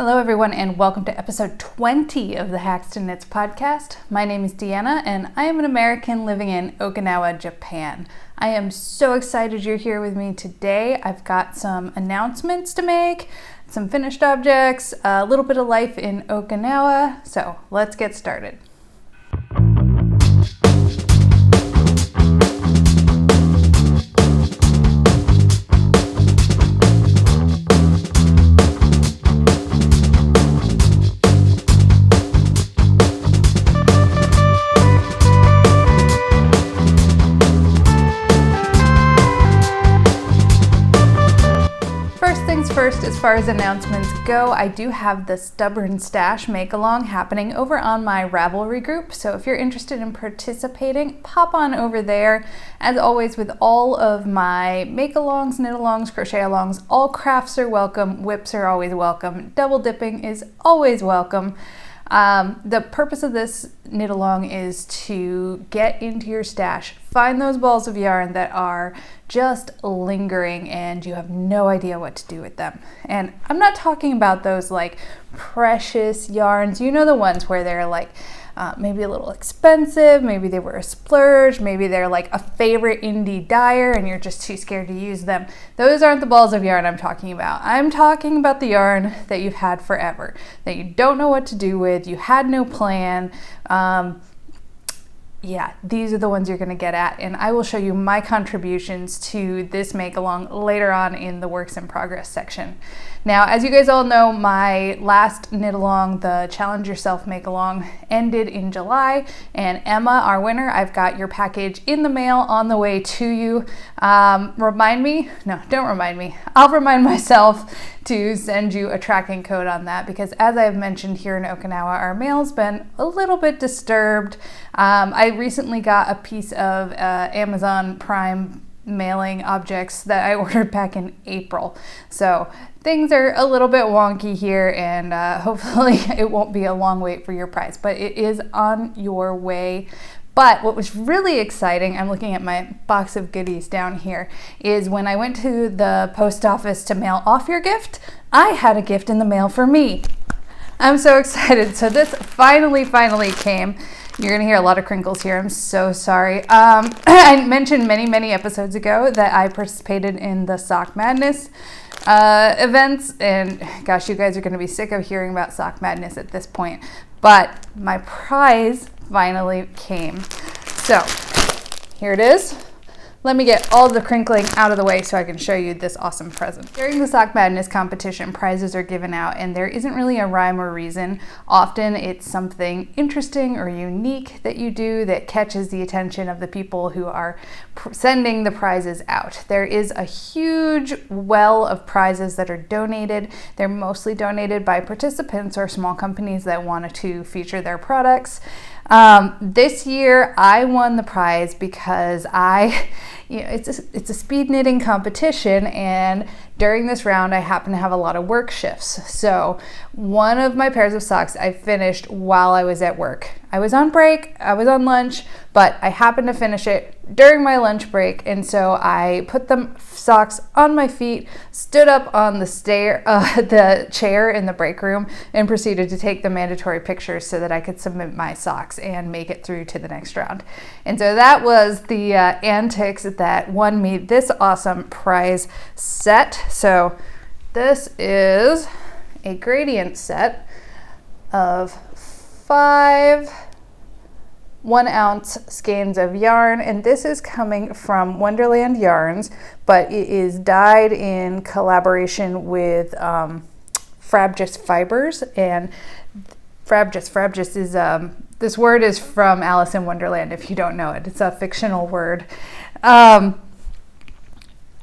Hello everyone and welcome to episode 20 of the Haxton Knits podcast. My name is Deanna and I am an American living in Okinawa, Japan. I am so excited you're here with me today. I've got some announcements to make, some finished objects, a little bit of life in Okinawa, so let's get started. First, as far as announcements go, I do have the Stubborn Stash make-along happening over on my Ravelry group, so if you're interested in participating, pop on over there. As always, with all of my make-alongs, knit-alongs, crochet-alongs, all crafts are welcome, whips are always welcome, double dipping is always welcome. The purpose of this knit-along is to get into your stash, find those balls of yarn that are just lingering and you have no idea what to do with them. And I'm not talking about those like precious yarns, you know, the ones where they're like maybe a little expensive, maybe they were a splurge, maybe they're like a favorite indie dyer and you're just too scared to use them. Those aren't the balls of yarn I'm talking about. I'm talking about the yarn that you've had forever, that you don't know what to do with, you had no plan. Yeah, these are the ones you're going to get at, and I will show you my contributions to this make-along later on in the works in progress section. Now, as you guys all know, my last knit-along, the Challenge Yourself make-along, ended in July, and Emma, our winner, I've got your package in the mail on the way to you. Remind me? No, don't remind me. I'll remind myself to send you a tracking code on that because, as I've mentioned, here in Okinawa, our mail's been a little bit disturbed. I recently got a piece of Amazon Prime mailing objects that I ordered back in April. So things are a little bit wonky here, and hopefully it won't be a long wait for your prize, but it is on your way. But what was really exciting, I'm looking at my box of goodies down here, is when I went to the post office to mail off your gift, I had a gift in the mail for me. I'm so excited. So this finally came. You're gonna hear a lot of crinkles here. I'm so sorry. I mentioned many episodes ago that I participated in the Sock Madness events, and gosh, you guys are gonna be sick of hearing about Sock Madness at this point, but my prize finally came. So here it is. Let me get all the crinkling out of the way so I can show you this awesome present. During the Sock Madness competition, prizes are given out and there isn't really a rhyme or reason. Often it's something interesting or unique that you do that catches the attention of the people who are sending the prizes out. There is a huge well of prizes that are donated. They're mostly donated by participants or small companies that wanted to feature their products. This year I won the prize because it's a speed knitting competition, and during this round I happen to have a lot of work shifts. So one of my pairs of socks I finished while I was at work. I was on break, I was on lunch, but I happened to finish it during my lunch break, and so I put the socks on my feet, stood up on the chair in the break room, and proceeded to take the mandatory pictures so that I could submit my socks and make it through to the next round. And so that was the antics that won me this awesome prize set. So this is a gradient set of 5 1-ounce skeins of yarn, and this is coming from Wonderland Yarns, but it is dyed in collaboration with Frabjous fibers. And Frabjous is this word is from Alice in Wonderland if you don't know it. It's a fictional word.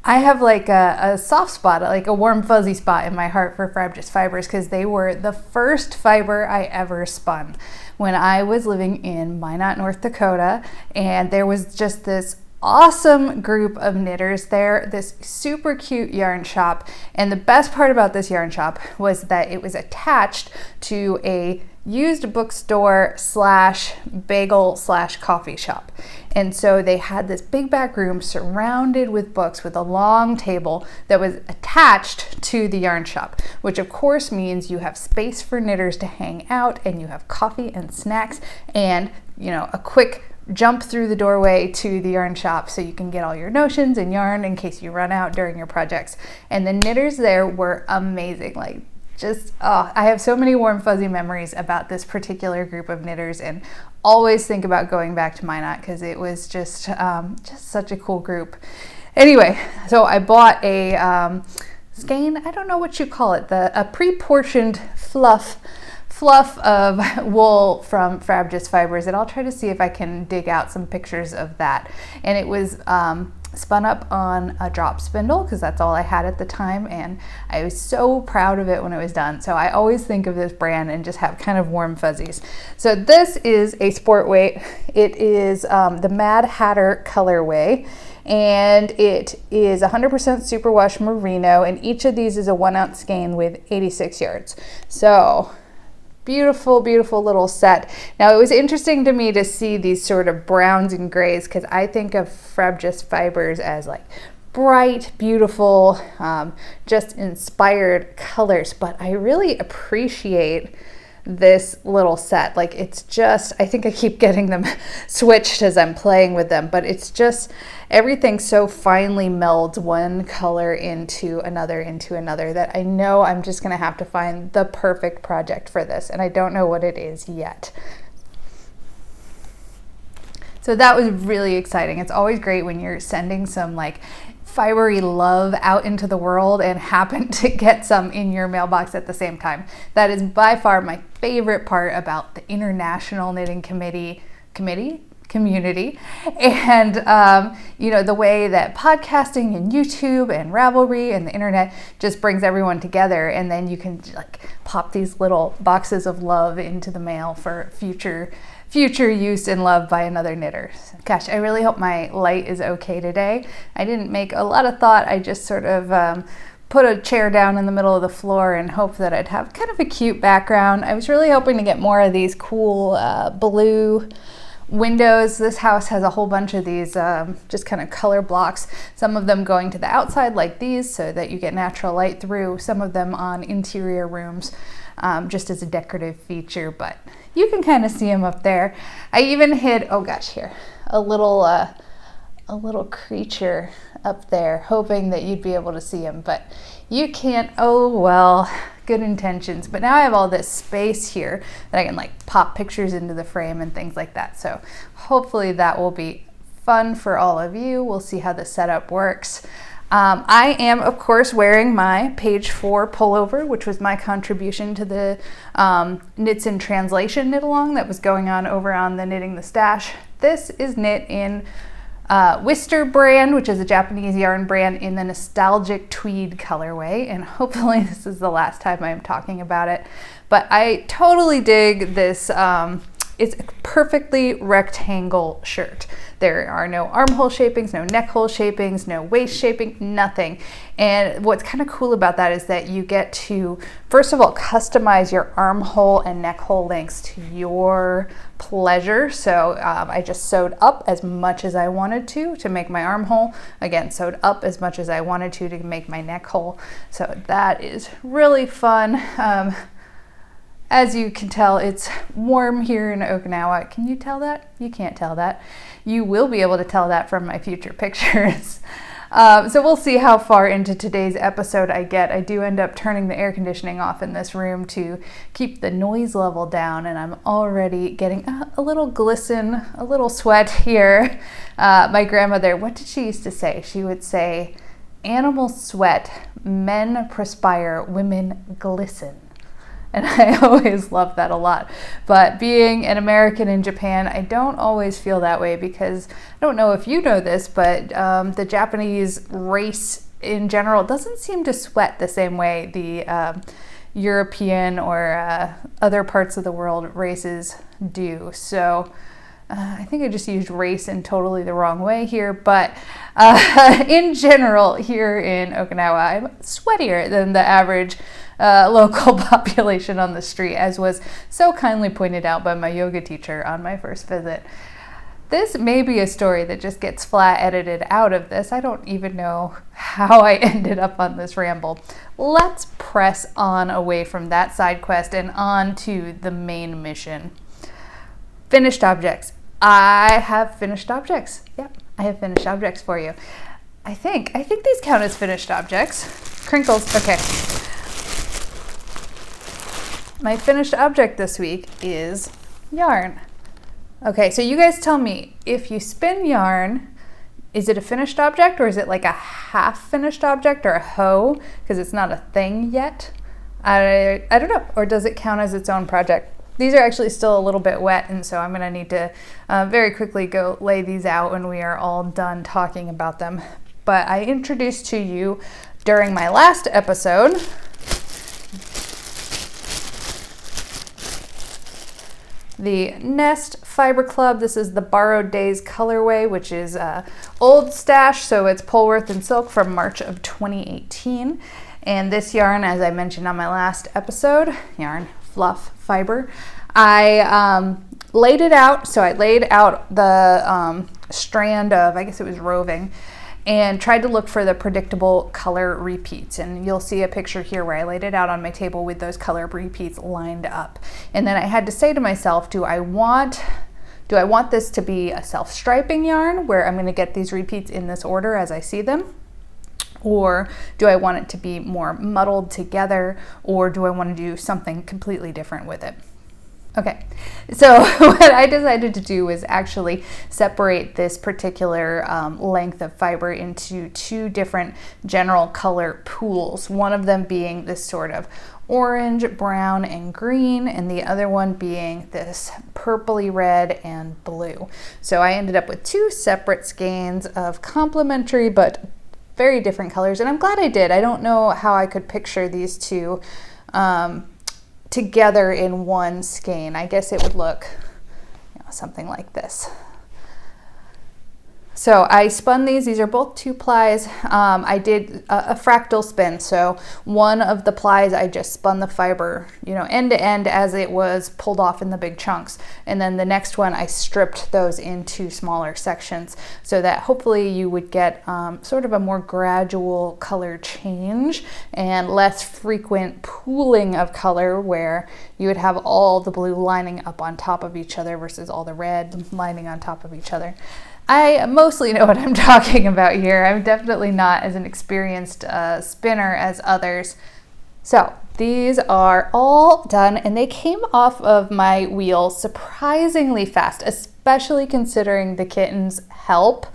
I have like a soft spot, like a warm fuzzy spot in my heart for Frabjous fibers because they were the first fiber I ever spun when I was living in Minot, North Dakota, and there was just this awesome group of knitters there, this super cute yarn shop, and the best part about this yarn shop was that it was attached to a used bookstore slash bagel slash coffee shop. And so they had this big back room surrounded with books with a long table that was attached to the yarn shop, which of course means you have space for knitters to hang out, and you have coffee and snacks and, you know, a quick jump through the doorway to the yarn shop so you can get all your notions and yarn in case you run out during your projects. And the knitters there were amazing. Like, just, oh, I have so many warm fuzzy memories about this particular group of knitters, and always think about going back to Minot because it was just such a cool group. Anyway, so I bought a skein, I don't know what you call it, a pre-portioned fluff of wool from Frabjous Fibers, and I'll try to see if I can dig out some pictures of that. And it was spun up on a drop spindle because that's all I had at the time, and I was so proud of it when it was done. So I always think of this brand and just have kind of warm fuzzies. So this is a sport weight. It is the Mad Hatter colorway, and it is 100% superwash merino, and each of these is a 1 ounce skein with 86 yards. So beautiful, beautiful little set. Now, it was interesting to me to see these sort of browns and grays because I think of Frabjous Fibers as like bright, beautiful, just inspired colors, but I really appreciate this little set. Like, it's just, I think I keep getting them switched as I'm playing with them, but it's just, everything so finely melds one color into another that I know I'm just gonna have to find the perfect project for this, and I don't know what it is yet. So that was really exciting. It's always great when you're sending some like fibery love out into the world and happen to get some in your mailbox at the same time. That is by far my favorite part about the International Knitting Community, and you know, the way that podcasting and YouTube and Ravelry and the internet just brings everyone together, and then you can like pop these little boxes of love into the mail for future use and love by another knitter. Gosh, I really hope my light is okay today. I didn't make a lot of thought. I just sort of put a chair down in the middle of the floor and hoped that I'd have kind of a cute background. I was really hoping to get more of these cool blue windows. This house has a whole bunch of these just kind of color blocks, some of them going to the outside like these so that you get natural light through, some of them on interior rooms just as a decorative feature, but you can kind of see them up there. I even hid, oh gosh, here, a little creature up there, hoping that you'd be able to see him, but you can't. Oh well, good intentions. But now I have all this space here that I can like pop pictures into the frame and things like that. So hopefully that will be fun for all of you. We'll see how the setup works. I am, of course, wearing my page 4 pullover, which was my contribution to the Knits in Translation knit along that was going on over on the Knitting the Stash. This is knit in Wister brand, which is a Japanese yarn brand in the nostalgic tweed colorway, and hopefully this is the last time I'm talking about it. But I totally dig this. It's a perfectly rectangle shirt. There are no armhole shapings, no neck hole shapings, no waist shaping, nothing. And what's kind of cool about that is that you get to, first of all, customize your armhole and neck hole lengths to your pleasure. So I just sewed up as much as I wanted to make my armhole. Again, sewed up as much as I wanted to make my neck hole. So that is really fun. As you can tell, it's warm here in Okinawa. Can you tell that? You can't tell that. You will be able to tell that from my future pictures. So we'll see how far into today's episode I get. I do end up turning the air conditioning off in this room to keep the noise level down, and I'm already getting a little glisten, a little sweat here. My grandmother, what did she used to say? She would say, "Animals sweat, men perspire, women glisten." And I always love that a lot. But being an American in Japan, I don't always feel that way because I don't know if you know this, but the Japanese race in general doesn't seem to sweat the same way the European or other parts of the world races do. So I think I just used race in totally the wrong way here, but in general here in Okinawa, I'm sweatier than the average local population on the street, as was so kindly pointed out by my yoga teacher on my first visit. This may be a story that just gets flat edited out of this. I don't even know how I ended up on this ramble. Let's press on away from that side quest and on to the main mission. Finished objects. I have finished objects. Yep, I have finished objects for you. I think these count as finished objects. Crinkles, okay. My finished object this week is yarn. Okay, so you guys tell me, if you spin yarn, is it a finished object or is it like a half finished object or a hoe because it's not a thing yet? I don't know. Or does it count as its own project? These are actually still a little bit wet, and so I'm going to need to very quickly go lay these out when we are all done talking about them. But I introduced to you during my last episode the Nest Fiber Club. This is the Borrowed Days colorway, which is old stash, so it's Polworth and silk from March of 2018. And this yarn, as I mentioned on my last episode, yarn, fluff, fiber, I laid it out. So I laid out the strand of, I guess it was roving, and tried to look for the predictable color repeats. And you'll see a picture here where I laid it out on my table with those color repeats lined up. And then I had to say to myself, do I want this to be a self-striping yarn where I'm going to get these repeats in this order as I see them? Or do I want it to be more muddled together? Or do I want to do something completely different with it? Okay, so what I decided to do was actually separate this particular length of fiber into two different general color pools. One of them being this sort of orange, brown, and green, and the other one being this purpley red and blue. So I ended up with two separate skeins of complementary but very different colors, and I'm glad I did. I don't know how I could picture these two together in one skein. I guess it would look, something like this. So I spun these are both 2 plies. I did a fractal spin. So one of the plies, I just spun the fiber, end to end as it was pulled off in the big chunks. And then the next one, I stripped those into smaller sections so that hopefully you would get sort of a more gradual color change and less frequent pooling of color where you would have all the blue lining up on top of each other versus all the red lining on top of each other. I mostly know what I'm talking about here. I'm definitely not as an experienced spinner as others. So these are all done, and they came off of my wheel surprisingly fast, especially considering the kittens help.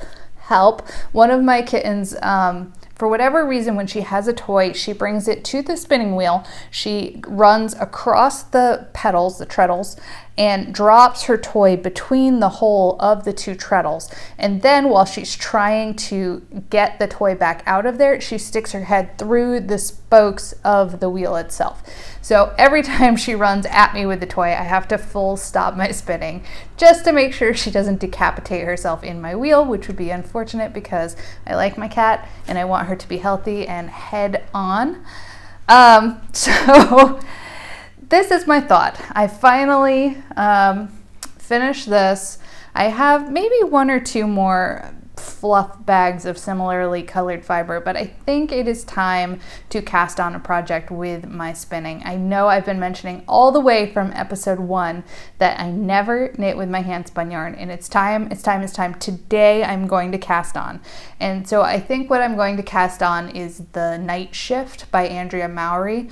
One of my kittens, for whatever reason, when she has a toy, she brings it to the spinning wheel. She runs across the pedals, the treadles, and drops her toy between the hole of the 2 treadles. And then while she's trying to get the toy back out of there, she sticks her head through the spokes of the wheel itself. So every time she runs at me with the toy, I have to full stop my spinning just to make sure she doesn't decapitate herself in my wheel, which would be unfortunate because I like my cat and I want her to be healthy and head on. So this is my thought. I finally finished this. I have maybe 1 or 2 more fluff bags of similarly colored fiber, but I think it is time to cast on a project with my spinning. I know I've been mentioning all the way from episode 1 that I never knit with my hand spun yarn, and it's time. Today I'm going to cast on. And so I think what I'm going to cast on is the Night Shift by Andrea Mowry.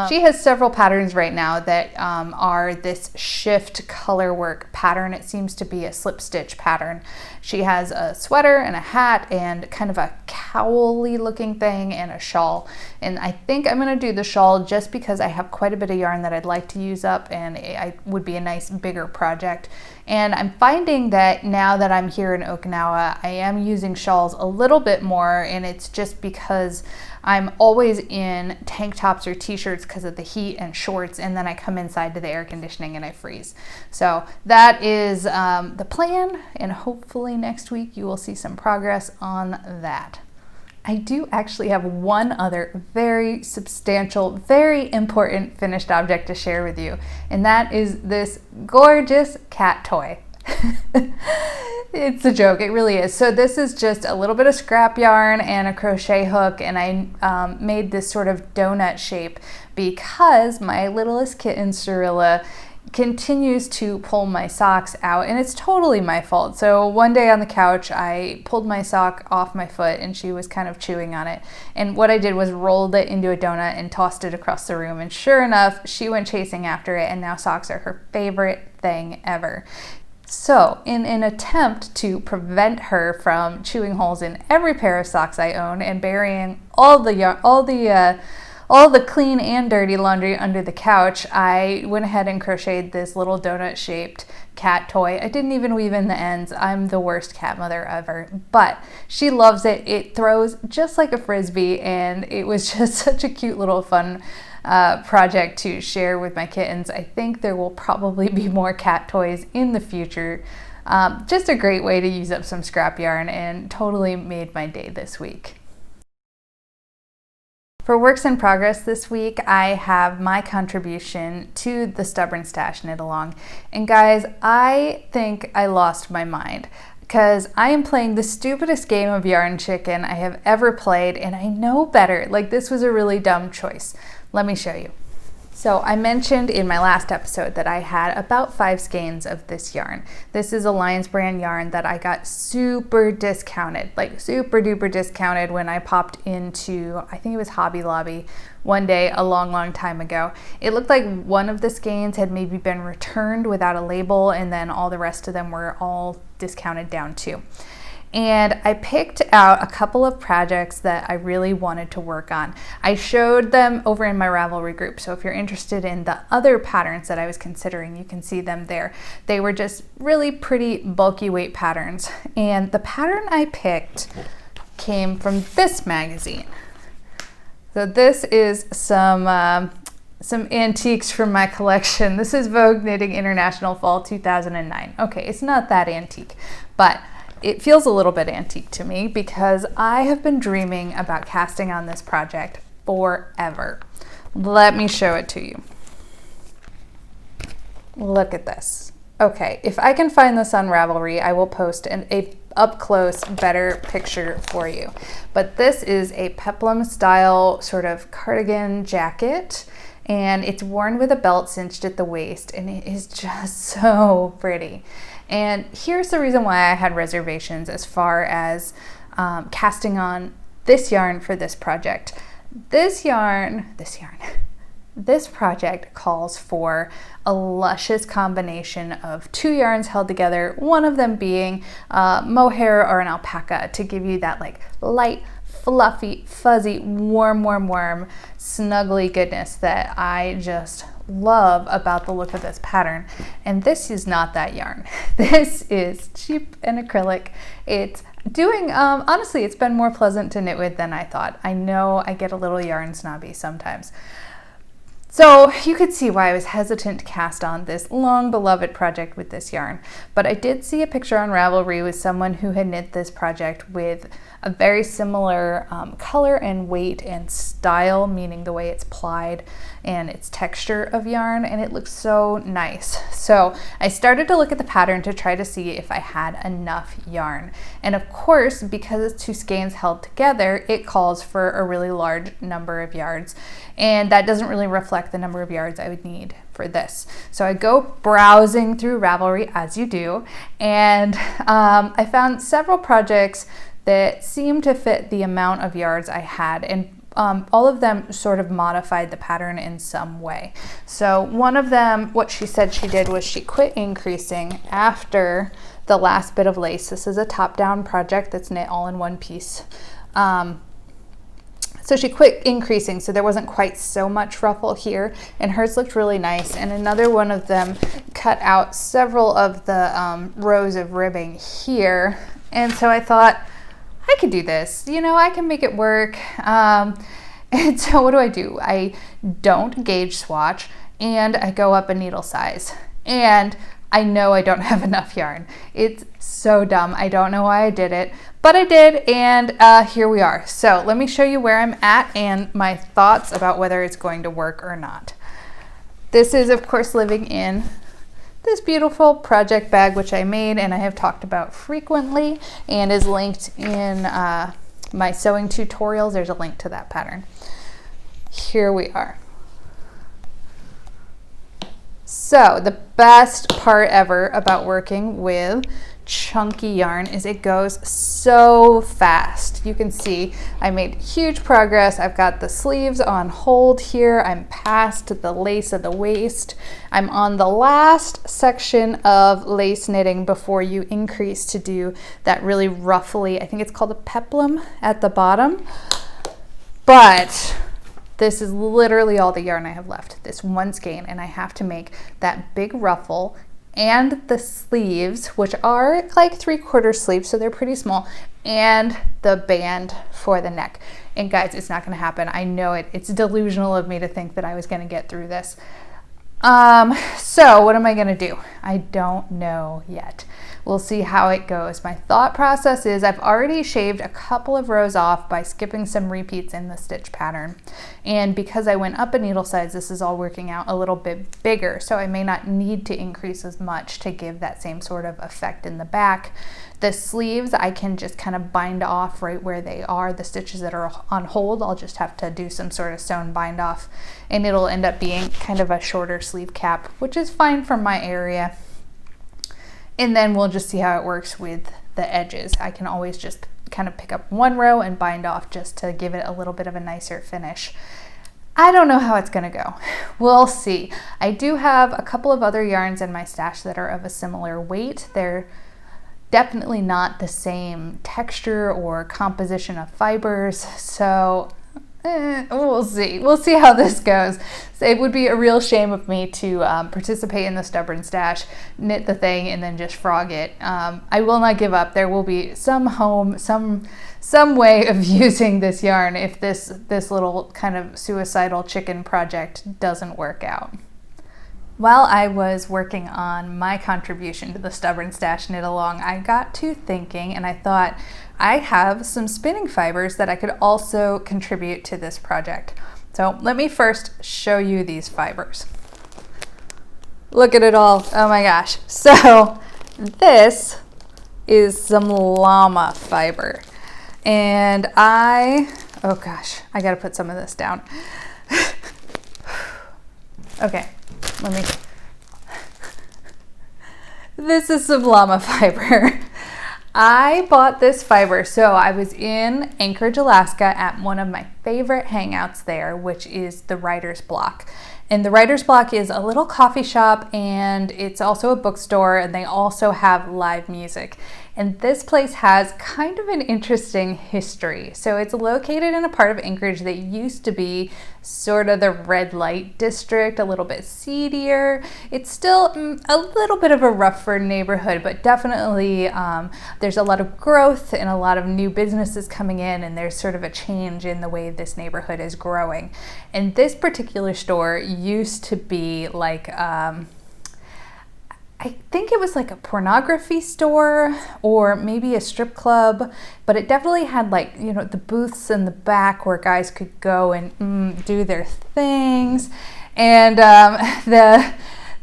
She has several patterns right now that are this shift color work pattern. It seems to be a slip stitch pattern. She has a sweater and a hat and kind of a cowl-y looking thing and a shawl. And I think I'm going to do the shawl just because I have quite a bit of yarn that I'd like to use up, and it would be a nice bigger project. And I'm finding that now that I'm here in Okinawa, I am using shawls a little bit more, and it's just because I'm always in tank tops or t-shirts because of the heat and shorts, and then I come inside to the air conditioning and I freeze. So that is the plan, and hopefully next week you will see some progress on that. I do actually have one other very substantial, very important finished object to share with you, and that is this gorgeous cat toy. It's a joke, it really is. So this is just a little bit of scrap yarn and a crochet hook, and I made this sort of donut shape because my littlest kitten, Cirilla, continues to pull my socks out, and it's totally my fault. So one day on the couch, I pulled my sock off my foot and she was kind of chewing on it. And what I did was rolled it into a donut and tossed it across the room. And sure enough, she went chasing after it, and now socks are her favorite thing ever. So in an attempt to prevent her from chewing holes in every pair of socks I own and burying all the clean and dirty laundry under the couch, I went ahead and crocheted this little donut-shaped cat toy. I didn't even weave in the ends. I'm the worst cat mother ever, but she loves it. It throws just like a frisbee, and it was just such a cute little fun project to share with my kittens. I think there will probably be more cat toys in the future. Just a great way to use up some scrap yarn, and totally made my day this week. For works in progress this week, I have my contribution to the Stubborn Stash knit along. And guys, I think I lost my mind because I am playing the stupidest game of Yarn Chicken I have ever played, and I know better. Like, this was a really dumb choice. Let me show you. So I mentioned in my last episode that I had about 5 skeins of this yarn. This is a Lions brand yarn that I got super discounted, like super duper discounted when I popped into, I think it was Hobby Lobby one day a long time ago. It looked like one of the skeins had maybe been returned without a label, and then all the rest of them were all discounted down too. And I picked out a couple of projects that I really wanted to work on. I showed them over in my Ravelry group, so if you're interested in the other patterns that I was considering, you can see them there. They were just really pretty bulky weight patterns. And the pattern I picked came from this magazine. So this is some antiques from my collection. This is Vogue Knitting International Fall 2009. Okay, it's not that antique, but it feels a little bit antique to me because I have been dreaming about casting on this project forever. Let me show it to you. Look at this. Okay, if I can find this on Ravelry, I will post a up-close, better picture for you. But this is a Peplum style sort of cardigan jacket, and it's worn with a belt cinched at the waist, and it is just so pretty. And here's the reason why I had reservations as far as casting on this yarn for this project. This project calls for a luscious combination of 2 yarns held together, one of them being mohair or an alpaca, to give you that like light, fluffy, fuzzy, warm, snuggly goodness that I just love about the look of this pattern. And this is not that yarn. This is cheap and acrylic. It's doing, honestly, it's been more pleasant to knit with than I thought. I know I get a little yarn snobby sometimes. So you could see why I was hesitant to cast on this long beloved project with this yarn. But I did see a picture on Ravelry with someone who had knit this project with a very similar color and weight and style, meaning the way it's plied and its texture of yarn, and it looks so nice. So I started to look at the pattern to try to see if I had enough yarn. And of course, because it's 2 skeins held together, it calls for a really large number of yards. And that doesn't really reflect the number of yards I would need for this. So I go browsing through Ravelry, as you do, and I found several projects that seemed to fit the amount of yards I had, and all of them sort of modified the pattern in some way. So one of them, what she said she did was she quit increasing after the last bit of lace. This is a top-down project that's knit all in one piece. So she quit increasing, so there wasn't quite so much ruffle here, and hers looked really nice. And another one of them cut out several of the rows of ribbing here. And so I thought, I could do this, you know, I can make it work. And so what do? I don't gauge swatch, and I go up a needle size. And I know I don't have enough yarn. It's so dumb. I don't know why I did it, but I did, and here we are. So let me show you where I'm at and my thoughts about whether it's going to work or not. This is, of course, living in this beautiful project bag, which I made and I have talked about frequently and is linked in my sewing tutorials. There's a link to that pattern. Here we are. So the best part ever about working with chunky yarn is it goes so fast. You can see I made huge progress. I've got the sleeves on hold here. I'm past the lace of the waist. I'm on the last section of lace knitting before you increase to do that really ruffly, I think it's called a peplum at the bottom. But this is literally all the yarn I have left, this one skein, and I have to make that big ruffle and the sleeves, which are like 3/4 sleeves, so they're pretty small, and the band for the neck. And guys, it's not gonna happen. I know it. It's delusional of me to think that I was gonna get through this. So what am I gonna do? I don't know yet. We'll see how it goes. My thought process is I've already shaved a couple of rows off by skipping some repeats in the stitch pattern. And because I went up a needle size, this is all working out a little bit bigger. So I may not need to increase as much to give that same sort of effect in the back. The sleeves, I can just kind of bind off right where they are. The stitches that are on hold, I'll just have to do some sort of sewn bind off, and it'll end up being kind of a shorter sleeve cap, which is fine for my area. And then we'll just see how it works with the edges. I can always just kind of pick up one row and bind off just to give it a little bit of a nicer finish. I don't know how it's gonna go. We'll see. I do have a couple of other yarns in my stash that are of a similar weight. They're definitely not the same texture or composition of fibers, so we'll see. We'll see how this goes. So it would be a real shame of me to participate in the stubborn stash, knit the thing, and then just frog it. I will not give up. There will be some way of using this yarn if this little kind of suicidal chicken project doesn't work out. While I was working on my contribution to the Stubborn Stash Knit Along, I got to thinking and I thought I have some spinning fibers that I could also contribute to this project. So let me first show you these fibers. Look at it all. Oh my gosh. So this is some llama fiber. And oh gosh, I gotta put some of this down. Okay. This is some llama fiber. I bought this fiber, so I was in Anchorage, Alaska at one of my favorite hangouts there, which is the Writer's Block. And the Writer's Block is a little coffee shop, and it's also a bookstore, and they also have live music. And this place has kind of an interesting history. So it's located in a part of Anchorage that used to be sort of the red light district, a little bit seedier. It's still a little bit of a rougher neighborhood, but definitely there's a lot of growth and a lot of new businesses coming in, and there's sort of a change in the way this neighborhood is growing. And this particular store used to be like, I think it was like a pornography store or maybe a strip club, but it definitely had, like, you know, the booths in the back where guys could go and do their things. And the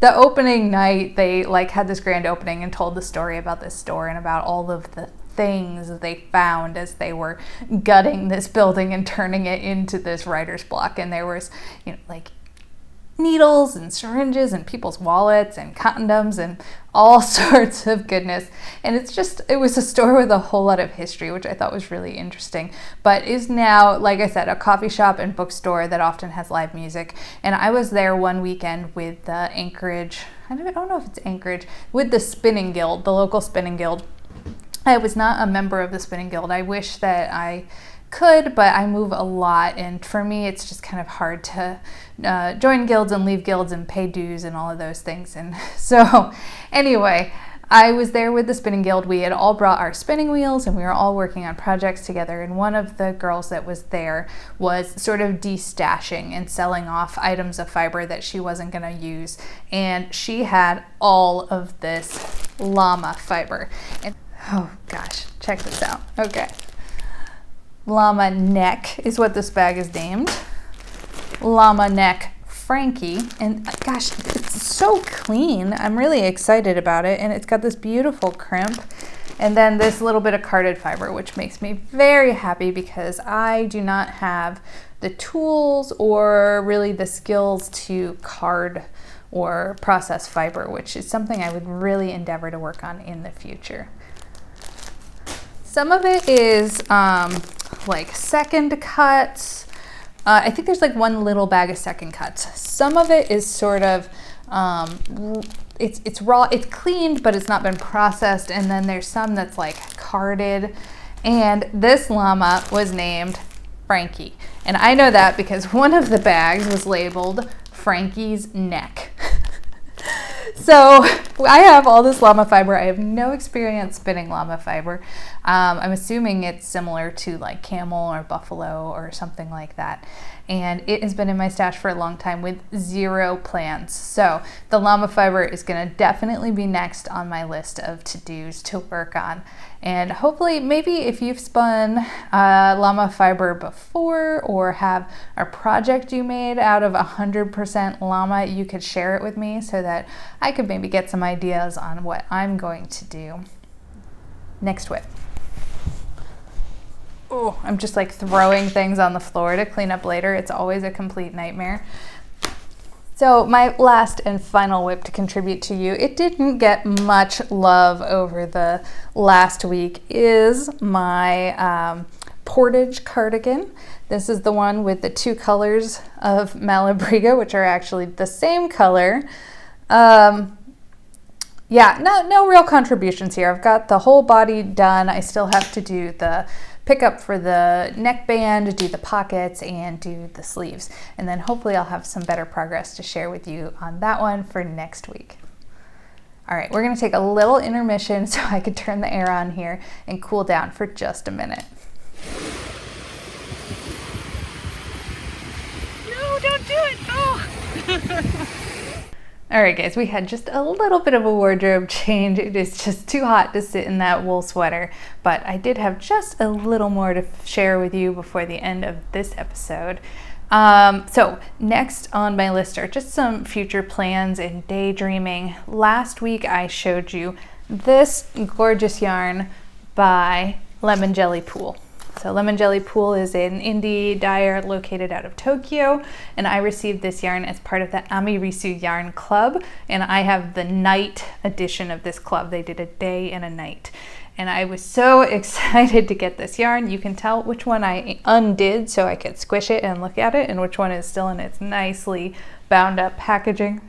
opening night, they like had this grand opening and told the story about this store and about all of the things that they found as they were gutting this building and turning it into this Writer's Block. And there was, you know, like needles and syringes and people's wallets and condoms and all sorts of goodness. And it was a store with a whole lot of history, which I thought was really interesting, but is now, like I said, a coffee shop and bookstore that often has live music. And I was there one weekend with the Anchorage, I don't know if it's Anchorage, with the Spinning Guild, the local Spinning Guild. I was not a member of the Spinning Guild. I wish that I could, but I move a lot, and for me it's just kind of hard to join guilds and leave guilds and pay dues and all of those things. And so anyway, I was there with the spinning guild. We had all brought our spinning wheels and we were all working on projects together, and one of the girls that was there was sort of destashing and selling off items of fiber that she wasn't going to use, and she had all of this llama fiber. And oh gosh, check this out. Okay, llama neck is what this bag is named. Llama neck Frankie, and gosh, it's so clean. I'm really excited about it, and it's got this beautiful crimp, and then this little bit of carded fiber, which makes me very happy because I do not have the tools or really the skills to card or process fiber, which is something I would really endeavor to work on in the future. Some of it is like second cuts. I think there's like one little bag of second cuts. Some of it is sort of, it's raw, it's cleaned, but it's not been processed. And then there's some that's like carded. And this llama was named Frankie. And I know that because one of the bags was labeled Frankie's neck. So I have all this llama fiber. I have no experience spinning llama fiber. I'm assuming it's similar to like camel or buffalo or something like that. And it has been in my stash for a long time with zero plans. So the llama fiber is going to definitely be next on my list of to-dos to work on. And hopefully, maybe if you've spun llama fiber before or have a project you made out of 100% llama, you could share it with me so that I could maybe get some ideas on what I'm going to do next whip. Oh, I'm just like throwing things on the floor to clean up later. It's always a complete nightmare. So my last and final whip to contribute to you, it didn't get much love over the last week, is my Portage Cardigan. This is the one with the two colors of Malabrigo, which are actually the same color. Yeah, no real contributions here. I've got the whole body done. I still have to do the pickup for the neckband, do the pockets, and do the sleeves. And then hopefully I'll have some better progress to share with you on that one for next week. All right, we're gonna take a little intermission so I could turn the air on here and cool down for just a minute. No, don't do it, oh! All right, guys, we had just a little bit of a wardrobe change. It is just too hot to sit in that wool sweater, but I did have just a little more to share with you before the end of this episode. So next on my list are just some future plans and daydreaming. Last week I showed you this gorgeous yarn by Lemon Jelly Pool. So Lemon Jelly Pool is an indie dyer located out of Tokyo, and I received this yarn as part of the Ameyo Yarn Club, and I have the night edition of this club. They did a day and a night, and I was so excited to get this yarn. You can tell which one I undid so I could squish it and look at it, and which one is still in its nicely bound up packaging.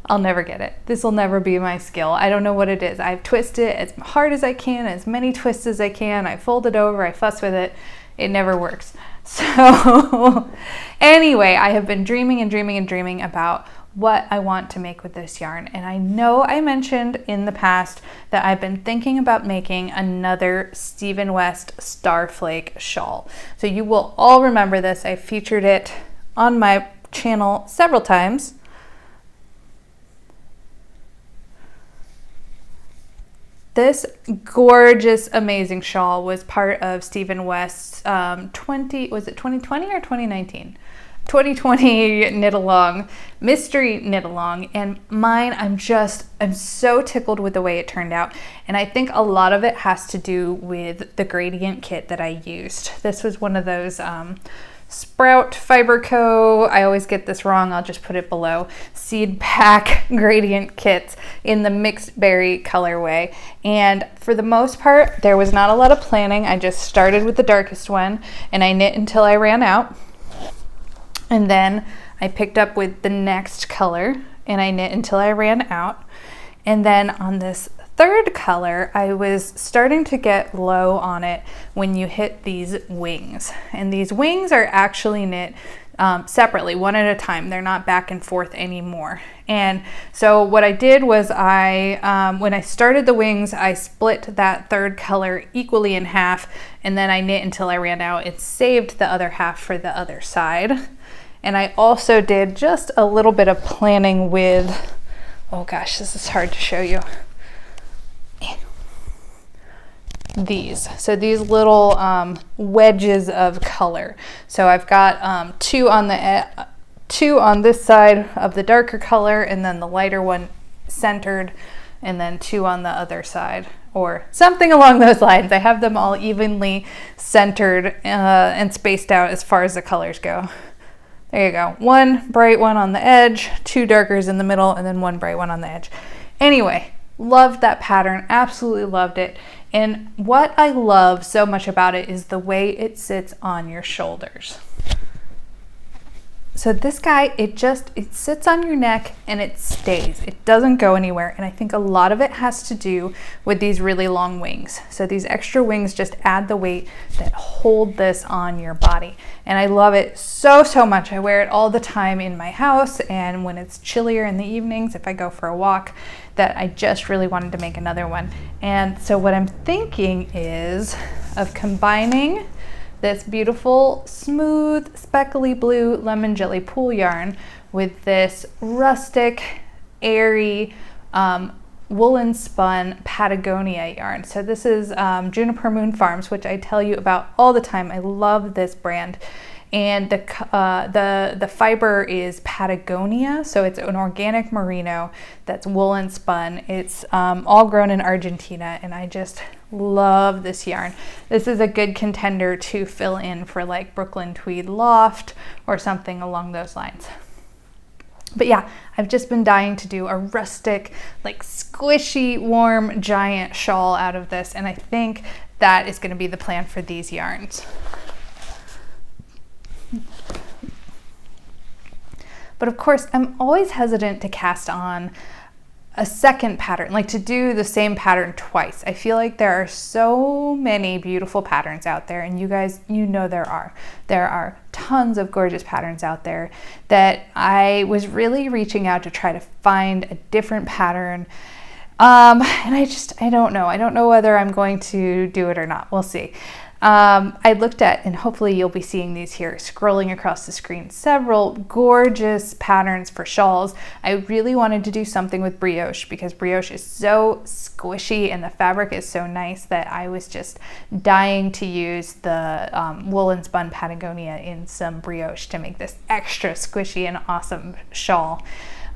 I'll never get it. This will never be my skill. I don't know what it is. I've twisted it as hard as I can, as many twists as I can. I fold it over, I fuss with it. It never works. So anyway, I have been dreaming and dreaming and dreaming about what I want to make with this yarn. And I know I mentioned in the past that I've been thinking about making another Stephen West Starflake shawl. So you will all remember this. I featured it on my channel several times. This gorgeous, amazing shawl was part of Stephen West's was it 2020 or 2019? 2020 knit along, mystery knit along, and mine, I'm so tickled with the way it turned out. And I think a lot of it has to do with the gradient kit that I used. This was one of those Sprout Fiber Co. I always get this wrong, I'll just put it below. Seed pack gradient kits in the mixed berry colorway. And for the most part, there was not a lot of planning. I just started with the darkest one and I knit until I ran out. And then I picked up with the next color and I knit until I ran out. And then on this third color, I was starting to get low on it when you hit these wings. And these wings are actually knit separately, one at a time. They're not back and forth anymore. And so what I did was when I started the wings, I split that third color equally in half, and then I knit until I ran out. It saved the other half for the other side. And I also did just a little bit of planning with, oh gosh, this is hard to show you. These. So these little wedges of color. So I've got two on this side of the darker color, and then the lighter one centered, and then two on the other side, or something along those lines. I have them all evenly centered and spaced out as far as the colors go. There you go. One bright one on the edge, two darkers in the middle, and then one bright one on the edge. Anyway, loved that pattern, absolutely loved it. And what I love so much about it is the way it sits on your shoulders. So this guy, it sits on your neck and it stays. It doesn't go anywhere. And I think a lot of it has to do with these really long wings. So these extra wings just add the weight that hold this on your body. And I love it so, so much. I wear it all the time in my house, and when it's chillier in the evenings, if I go for a walk, that I just really wanted to make another one. And so what I'm thinking is of combining this beautiful, smooth, speckly blue lemon jelly pool yarn with this rustic, airy, woolen spun Patagonia yarn. So this is Juniper Moon Farms, which I tell you about all the time. I love this brand. And the fiber is Patagonia, so it's an organic merino that's woolen spun. It's all grown in Argentina, and I just love this yarn. This is a good contender to fill in for like Brooklyn Tweed Loft or something along those lines. But yeah, I've just been dying to do a rustic, like squishy, warm, giant shawl out of this, and I think that is going to be the plan for these yarns. But of course, I'm always hesitant to cast on a second pattern, like to do the same pattern twice. I feel like there are so many beautiful patterns out there, and you guys, you know there are tons of gorgeous patterns out there, that I was really reaching out to try to find a different pattern. And I don't know whether I'm going to do it or not. We'll see. I looked at, and hopefully you'll be seeing these here scrolling across the screen, several gorgeous patterns for shawls. I really wanted to do something with brioche because brioche is so squishy and the fabric is so nice that I was just dying to use the woolen spun Patagonia in some brioche to make this extra squishy and awesome shawl.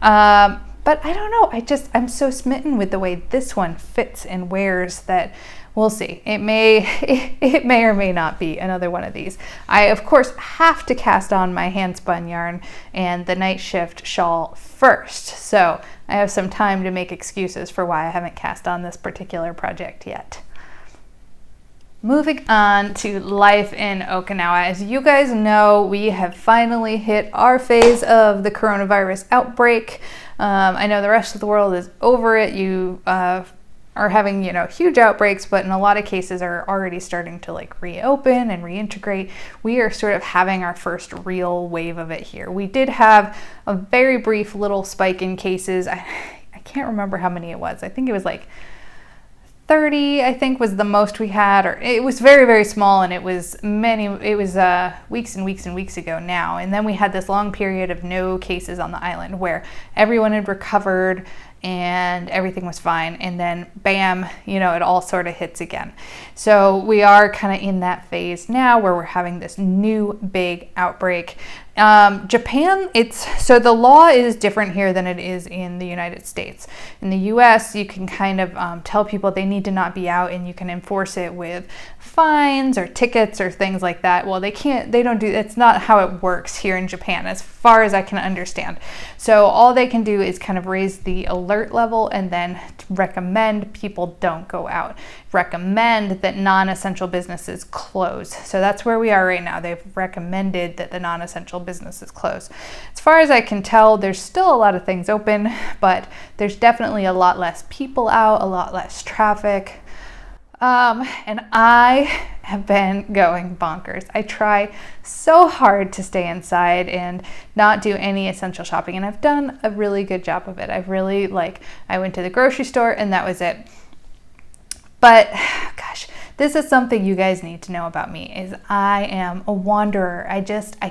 But I don't know, I'm so smitten with the way this one fits and wears that we'll see. It may or may not be another one of these. I, of course, have to cast on my hand spun yarn and the night shift shawl first. So I have some time to make excuses for why I haven't cast on this particular project yet. Moving on to life in Okinawa. As you guys know, we have finally hit our phase of the coronavirus outbreak. I know the rest of the world is over it. You are having, huge outbreaks, but in a lot of cases are already starting to like reopen and reintegrate. We are sort of having our first real wave of it here. We did have a very brief little spike in cases. I can't remember how many it was. I think it was like 30, I think was the most we had, or it was very, very small, and it was weeks and weeks and weeks ago now. And then we had this long period of no cases on the island where everyone had recovered and everything was fine, and then bam, it all sort of hits again. So we are kind of in that phase now where we're having this new big outbreak. Japan, so the law is different here than it is in the United States. In the US, you can kind of tell people they need to not be out, and you can enforce it with fines or tickets or things like that. Well, it's not how it works here in Japan, as far as I can understand. So all they can do is kind of raise the alert level and then recommend people don't go out. Recommend that non-essential businesses close. So that's where we are right now. They've recommended that the non-essential businesses close. As far as I can tell, there's still a lot of things open, but there's definitely a lot less people out, a lot less traffic. And I have been going bonkers. I try so hard to stay inside and not do any essential shopping, and I've done a really good job of it. I went to the grocery store and that was it. But gosh, this is something you guys need to know about me, is I am a wanderer. I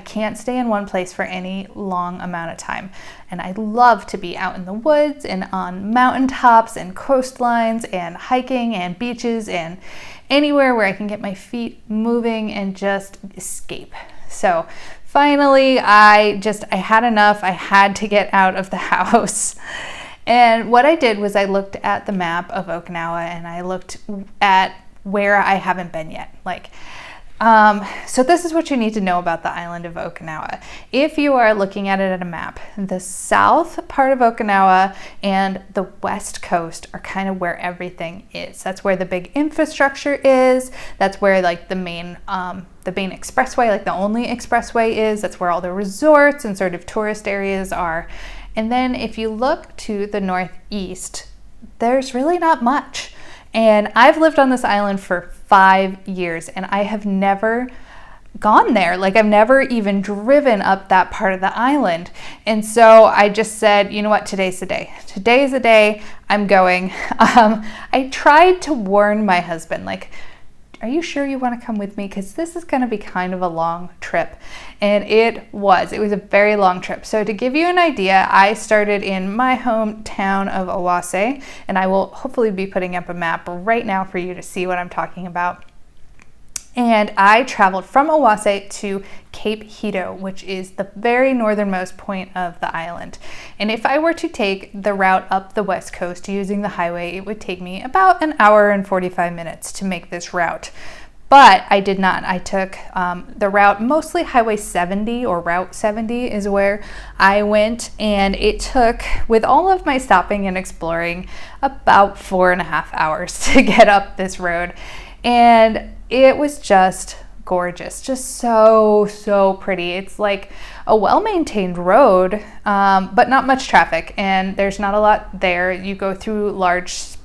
can't stay in one place for any long amount of time. And I love to be out in the woods and on mountaintops and coastlines and hiking and beaches and anywhere where I can get my feet moving and just escape. So finally, I had enough. I had to get out of the house. And what I did was I looked at the map of Okinawa and I looked at where I haven't been yet. So this is what you need to know about the island of Okinawa. If you are looking at it at a map, the south part of Okinawa and the west coast are kind of where everything is. That's where the big infrastructure is. That's where the main expressway, the only expressway is. That's where all the resorts and sort of tourist areas are. And then if you look to the northeast, there's really not much. And I've lived on this island for 5 years and I have never gone there. I've never even driven up that part of the island. And so I just said, you know what, today's the day. Today's the day I'm going. I tried to warn my husband, are you sure you want to come with me? Because this is going to be kind of a long trip. And it was a very long trip. So to give you an idea, I started in my hometown of Owase, and I will hopefully be putting up a map right now for you to see what I'm talking about. And I traveled from Owase to Cape Hito, which is the very northernmost point of the island. And if I were to take the route up the west coast using the highway, it would take me about an hour and 45 minutes to make this route. But I did not. I took the route, mostly Highway 70 or Route 70 is where I went. And it took, with all of my stopping and exploring, about 4.5 hours to get up this road. And it was just gorgeous, just so pretty. It's like a well-maintained road, but not much traffic, and there's not a lot there. You go through large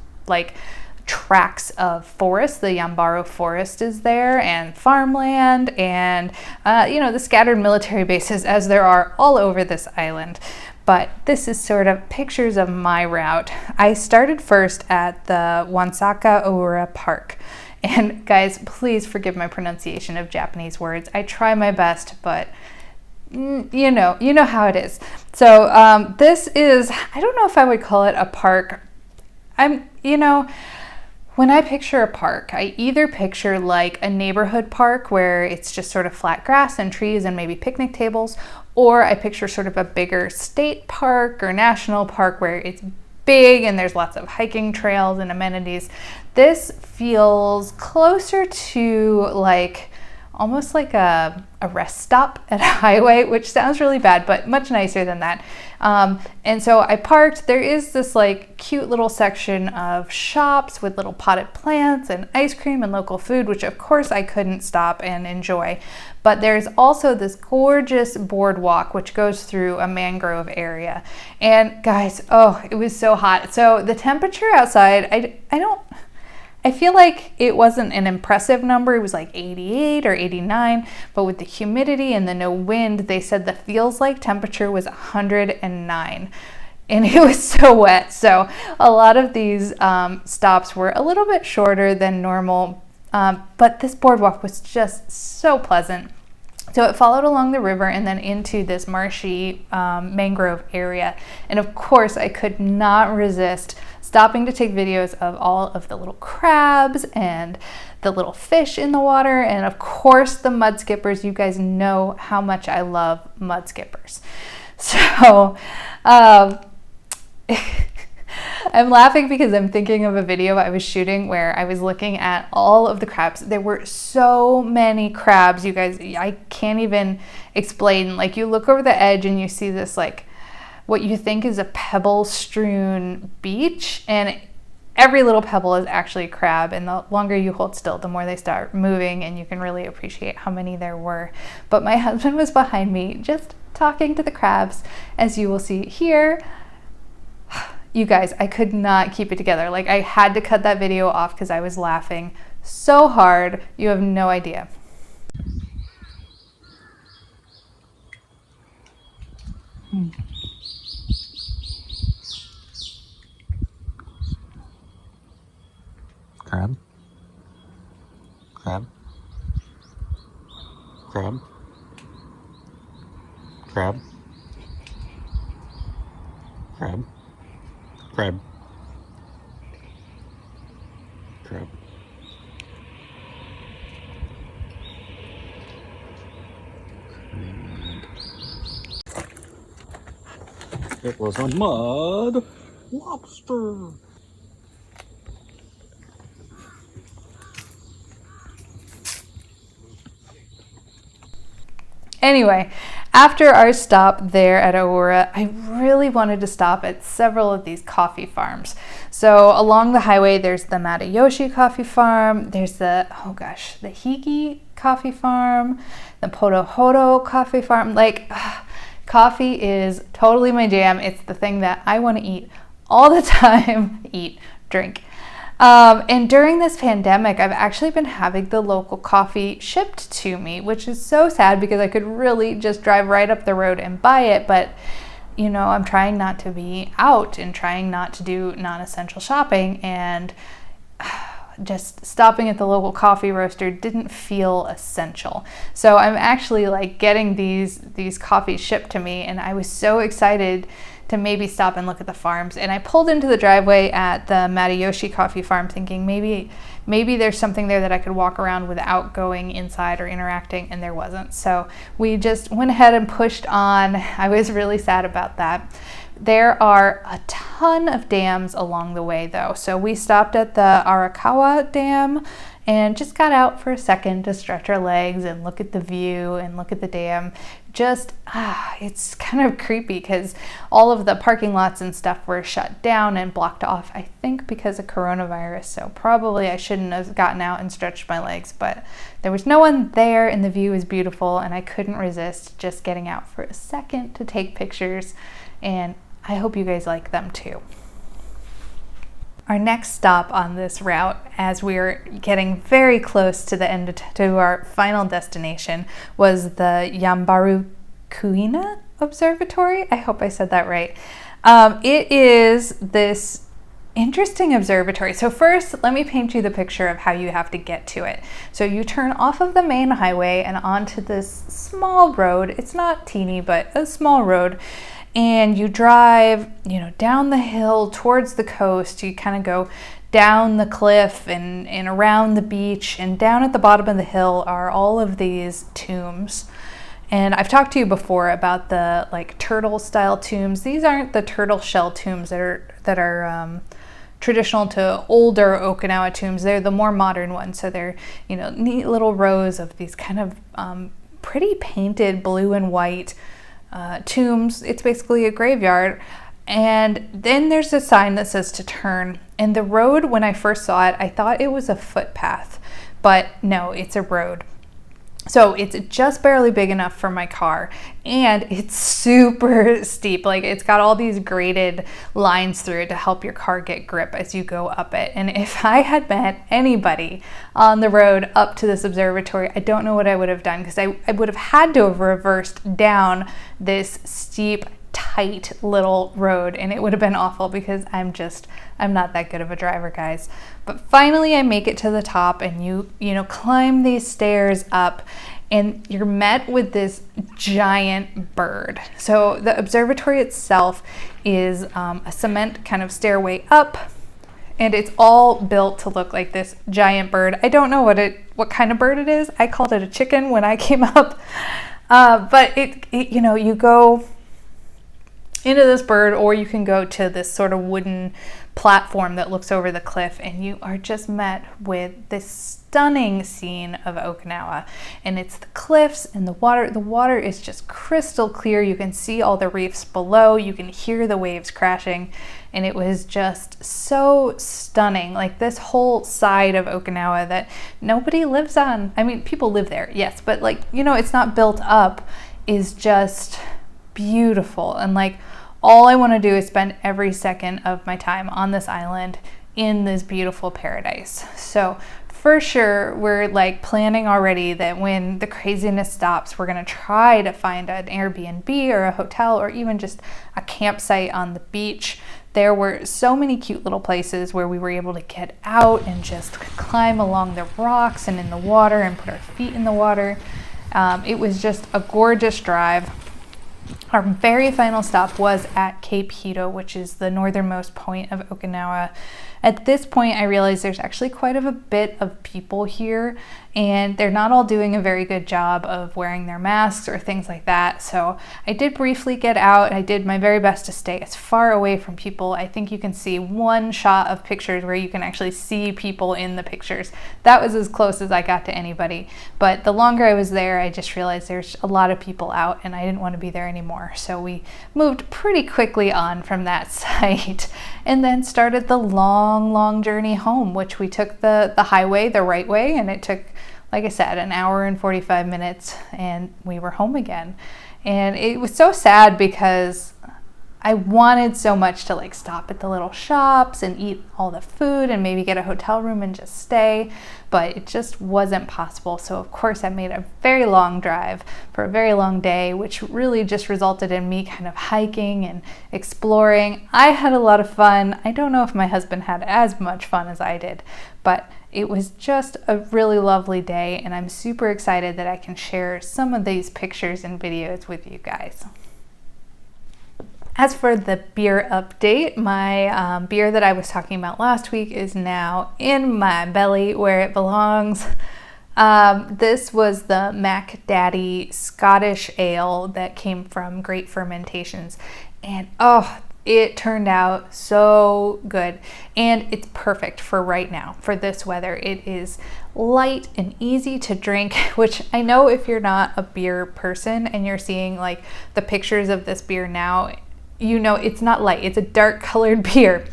tracts of forest. The Yambaru forest is there, and farmland, and the scattered military bases, as there are all over this island. But this is sort of pictures of my route. I started first at the Wansaka Ura Park. And guys, please forgive my pronunciation of Japanese words. I try my best, but you know how it is. So this is, I don't know if I would call it a park. When I picture a park, I either picture a neighborhood park where it's just sort of flat grass and trees and maybe picnic tables, or I picture sort of a bigger state park or national park where it's big and there's lots of hiking trails and amenities. This feels closer to almost like a rest stop at a highway, which sounds really bad, but much nicer than that. And so I parked. There is this cute little section of shops with little potted plants and ice cream and local food, which of course I couldn't stop and enjoy. But there's also this gorgeous boardwalk which goes through a mangrove area. And guys, it was so hot. So the temperature outside, I feel like it wasn't an impressive number. It was 88 or 89, but with the humidity and the no wind, they said the feels like temperature was 109. And it was so wet. So a lot of these stops were a little bit shorter than normal, but this boardwalk was just so pleasant. So it followed along the river and then into this marshy mangrove area. And of course, I could not resist stopping to take videos of all of the little crabs and the little fish in the water. And of course, the mud skippers. You guys know how much I love mud skippers. So I'm laughing because I'm thinking of a video I was shooting where I was looking at all of the crabs. There were so many crabs, you guys, I can't even explain. You look over the edge and you see this what you think is a pebble strewn beach, and every little pebble is actually a crab, and the longer you hold still, the more they start moving, and you can really appreciate how many there were. But my husband was behind me just talking to the crabs, as you will see here. You guys, I could not keep it together. I had to cut that video off because I was laughing so hard, you have no idea. Crab. Crab. Crab. Crab. Crab. Crab. Crab. It was a mud lobster. Anyway, after our stop there at Aura, I really wanted to stop at several of these coffee farms. So along the highway, there's the Matayoshi coffee farm, there's the Hiki coffee farm, the Potohoto coffee farm. Like, coffee is totally my jam. It's the thing that I want to eat all the time. Drink. And during this pandemic, I've actually been having the local coffee shipped to me, which is so sad because I could really just drive right up the road and buy it. But, you know, I'm trying not to be out and trying not to do non-essential shopping, and just stopping at the local coffee roaster didn't feel essential. So I'm actually like getting these coffees shipped to me, and I was so excited to maybe stop and look at the farms. And I pulled into the driveway at the Matayoshi coffee farm thinking maybe there's something there that I could walk around without going inside or interacting, and there wasn't. So we just went ahead and pushed on. I was really sad about that. There are a ton of dams along the way though. So we stopped at the Arakawa Dam and just got out for a second to stretch our legs and look at the view and look at the dam. Just, it's kind of creepy because all of the parking lots and stuff were shut down and blocked off, I think because of coronavirus. So probably I shouldn't have gotten out and stretched my legs, but there was no one there and the view is beautiful, and I couldn't resist just getting out for a second to take pictures, and I hope you guys like them too. Our next stop on this route, as we were getting very close to the end to our final destination, was the Yambaru Kuina Observatory. I hope I said that right. It is this interesting observatory. So first, let me paint you the picture of how you have to get to it. So you turn off of the main highway and onto this small road. It's not teeny, but a small road. And you drive, down the hill towards the coast. You kind of go down the cliff and around the beach, and down at the bottom of the hill are all of these tombs. And I've talked to you before about the like turtle style tombs. These aren't the turtle shell tombs that are traditional to older Okinawa tombs. They're the more modern ones. So they're, neat little rows of these kind of pretty painted blue and white tombs. It's basically a graveyard. And then there's a sign that says to turn. And the road, when I first saw it, I thought it was a footpath, but no, it's a road. So it's just barely big enough for my car, and it's super steep. Like, it's got all these graded lines through it to help your car get grip as you go up it. And if I had met anybody on the road up to this observatory, I don't know what I would have done, because I would have had to have reversed down this steep, tight little road, and it would have been awful because I'm not that good of a driver, guys. But finally I make it to the top, and you climb these stairs up, and you're met with this giant bird. So the observatory itself is a cement kind of stairway up, and it's all built to look like this giant bird. I don't know what kind of bird it is. I called it a chicken when I came up, but you go into this bird, or you can go to this sort of wooden platform that looks over the cliff, and you are just met with this stunning scene of Okinawa. And it's the cliffs and the water. The water is just crystal clear. You can see all the reefs below. You can hear the waves crashing, and it was just so stunning. Like, this whole side of Okinawa that nobody lives on. I mean, people live there, yes, but it's not built up, is just beautiful. And all I want to do is spend every second of my time on this island in this beautiful paradise. So for sure we're like planning already that when the craziness stops, we're gonna try to find an Airbnb or a hotel or even just a campsite on the beach. There were so many cute little places where we were able to get out and just climb along the rocks and in the water and put our feet in the water. It was just a gorgeous drive. Our very final stop was at Cape Hito, which is the northernmost point of Okinawa. At this point, I realized there's actually quite a bit of people here, and they're not all doing a very good job of wearing their masks or things like that. So I did briefly get out. I did my very best to stay as far away from people. I think you can see one shot of pictures where you can actually see people in the pictures. That was as close as I got to anybody. But the longer I was there, I just realized there's a lot of people out and I didn't want to be there anymore. So we moved pretty quickly on from that site and then started the long journey home, which we took the highway, the right way, and it took, like I said, an hour and 45 minutes and we were home again. And it was so sad because I wanted so much to like stop at the little shops and eat all the food and maybe get a hotel room and just stay, but it just wasn't possible. So of course I made a very long drive for a very long day, which really just resulted in me kind of hiking and exploring. I had a lot of fun. I don't know if my husband had as much fun as I did, but it was just a really lovely day, and I'm super excited that I can share some of these pictures and videos with you guys. As for the beer update, my beer that I was talking about last week is now in my belly where it belongs. This was the Mac Daddy Scottish Ale that came from Great Fermentations, and it turned out so good, and it's perfect for right now, for this weather. It is light and easy to drink, which I know if you're not a beer person and you're seeing like the pictures of this beer now, you know it's not light, it's a dark colored beer.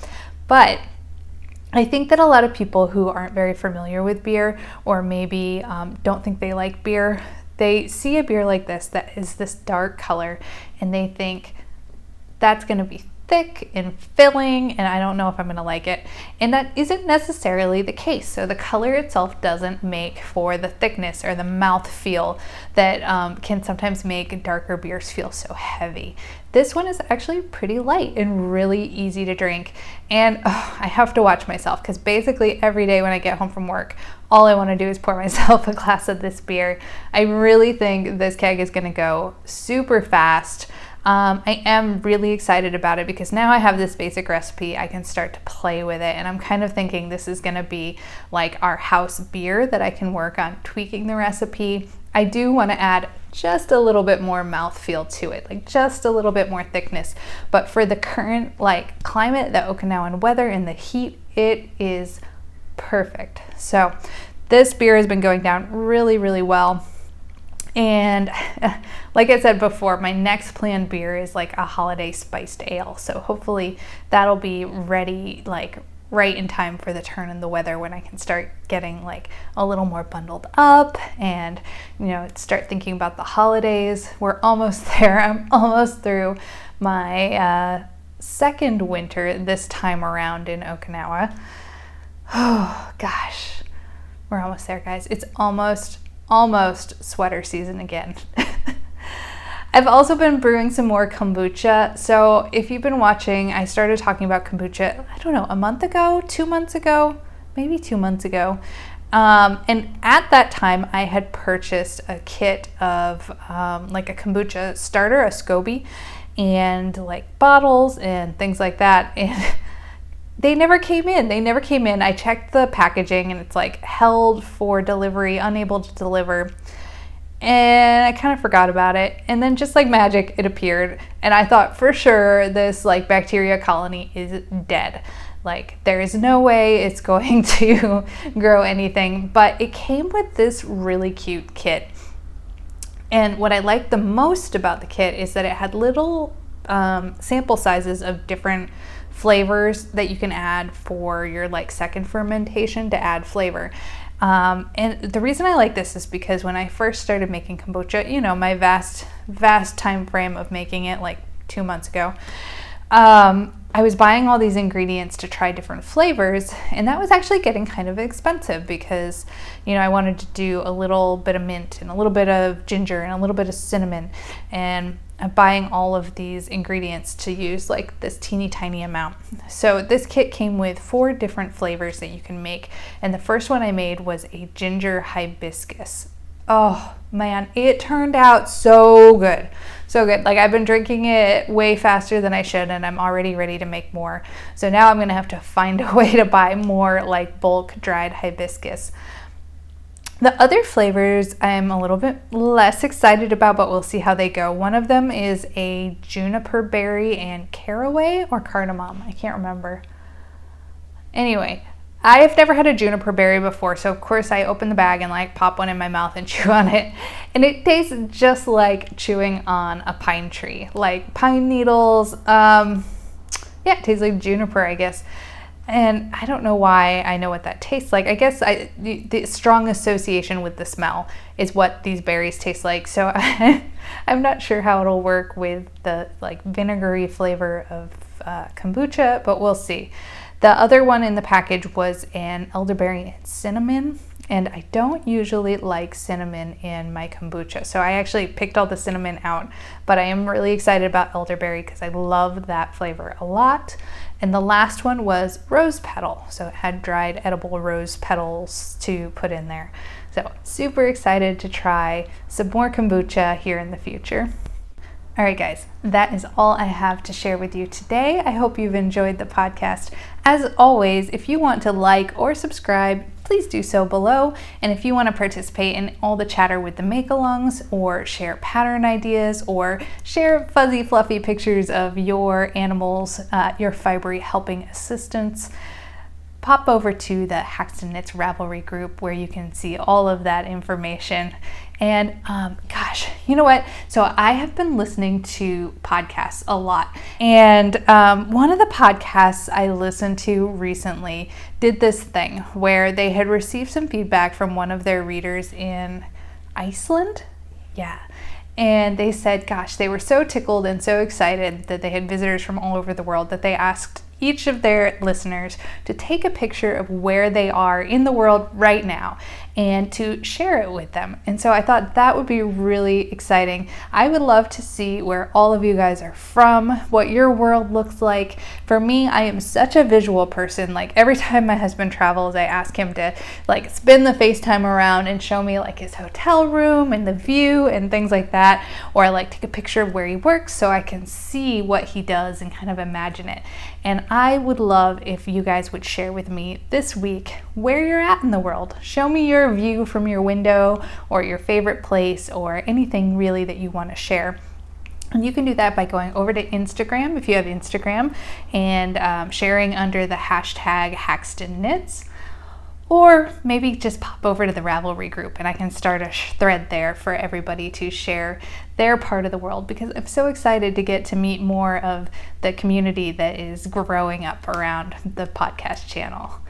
But I think that a lot of people who aren't very familiar with beer, or maybe don't think they like beer, they see a beer like this that is this dark color and they think that's going to be thick and filling and I don't know if I'm going to like it, and that isn't necessarily the case. So the color itself doesn't make for the thickness or the mouth feel that can sometimes make darker beers feel so heavy. This one is actually pretty light and really easy to drink, and I have to watch myself because basically every day when I get home from work, all I want to do is pour myself a glass of this beer. I really think this keg is going to go super fast. I am really excited about it because now I have this basic recipe. I can start to play with it, and I'm kind of thinking this is going to be like our house beer that I can work on tweaking the recipe. I do want to add just a little bit more mouthfeel to it, like just a little bit more thickness. But for the current like climate, the Okinawan weather and the heat, it is perfect. So this beer has been going down really, really well. And like I said before, my next planned beer is like a holiday spiced ale. So hopefully that'll be ready like right in time for the turn in the weather when I can start getting like a little more bundled up and, you know, start thinking about the holidays. We're almost there. I'm almost through my second winter this time around in Okinawa. Oh gosh, we're almost there, guys. It's almost sweater season again. I've also been brewing some more kombucha. So if you've been watching, I started talking about kombucha, I don't know, a month ago, 2 months ago, maybe 2 months ago. And at that time I had purchased a kit of like a kombucha starter, a SCOBY, and like bottles and things like that. And they never came in. I checked the packaging and it's like held for delivery, unable to deliver. And I kind of forgot about it. And then just like magic, it appeared. And I thought for sure this like bacteria colony is dead. Like there is no way it's going to grow anything. But it came with this really cute kit. And what I liked the most about the kit is that it had little sample sizes of different flavors that you can add for your like second fermentation to add flavor. And the reason I like this is because when I first started making kombucha, you know, my vast time frame of making it like 2 months ago, I I was buying all these ingredients to try different flavors, and that was actually getting kind of expensive because, you know, I wanted to do a little bit of mint and a little bit of ginger and a little bit of cinnamon, and I'm buying all of these ingredients to use like this teeny tiny amount. So this kit came with 4 different flavors that you can make, and the first one I made was a ginger hibiscus. Oh man, it turned out so good. So good. Like, I've been drinking it way faster than I should, and I'm already ready to make more. So now I'm gonna have to find a way to buy more like bulk dried hibiscus. The other flavors I'm a little bit less excited about, but we'll see how they go. One of them is a juniper berry and caraway or cardamom. I can't remember. Anyway, I have never had a juniper berry before, so of course I open the bag and like pop one in my mouth and chew on it. And it tastes just like chewing on a pine tree, like pine needles. Yeah, it tastes like juniper, I guess. And I don't know why I know what that tastes like. I guess the strong association with the smell is what these berries taste like. So I'm not sure how it'll work with the like vinegary flavor of kombucha, but we'll see. The other one in the package was an elderberry and cinnamon, and I don't usually like cinnamon in my kombucha, so I actually picked all the cinnamon out, but I am really excited about elderberry because I love that flavor a lot. And the last one was rose petal, so it had dried edible rose petals to put in there. So super excited to try some more kombucha here in the future. All right, guys, that is all I have to share with you today. I hope you've enjoyed the podcast. As always, if you want to like or subscribe, please do so below. And if you want to participate in all the chatter with the make-alongs, or share pattern ideas, or share fuzzy, fluffy pictures of your animals, your fibery helping assistants, pop over to the Haxton Knits Ravelry Group where you can see all of that information. And gosh, you know what? So I have been listening to podcasts a lot. And one of the podcasts I listened to recently did this thing where they had received some feedback from one of their readers in Iceland. Yeah. And they said, gosh, they were so tickled and so excited that they had visitors from all over the world that they asked each of their listeners to take a picture of where they are in the world right now and to share it with them. And so I thought that would be really exciting. I would love to see where all of you guys are from, what your world looks like. For me, I am such a visual person. Like, every time my husband travels, I ask him to like spin the FaceTime around and show me like his hotel room and the view and things like that. Or I like take a picture of where he works so I can see what he does and kind of imagine it. And I would love if you guys would share with me this week where you're at in the world. Show me your view from your window, or your favorite place, or anything really that you want to share. And you can do that by going over to Instagram, if you have Instagram, and sharing under the hashtag Haxton Knits. Or maybe just pop over to the Ravelry group and I can start a thread there for everybody to share their part of the world, because I'm so excited to get to meet more of the community that is growing up around the podcast channel.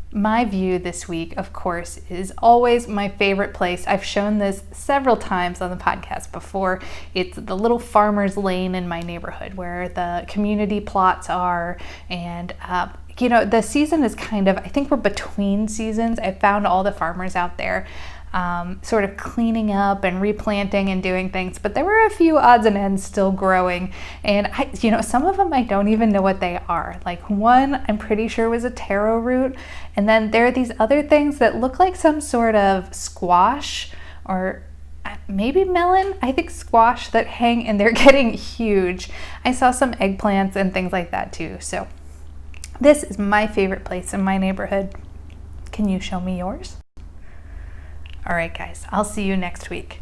My view this week, of course, is always my favorite place. I've shown this several times on the podcast before. It's the little farmer's lane in my neighborhood where the community plots are, and you know, the season is kind of, I think we're between seasons. I found all the farmers out there sort of cleaning up and replanting and doing things, but there were a few odds and ends still growing. And you know, some of them I don't even know what they are. Like, one I'm pretty sure was a taro root. And then there are these other things that look like some sort of squash or maybe melon, I think squash, that hang, and they're getting huge. I saw some eggplants and things like that too. So this is my favorite place in my neighborhood. Can you show me yours? All right, guys, I'll see you next week.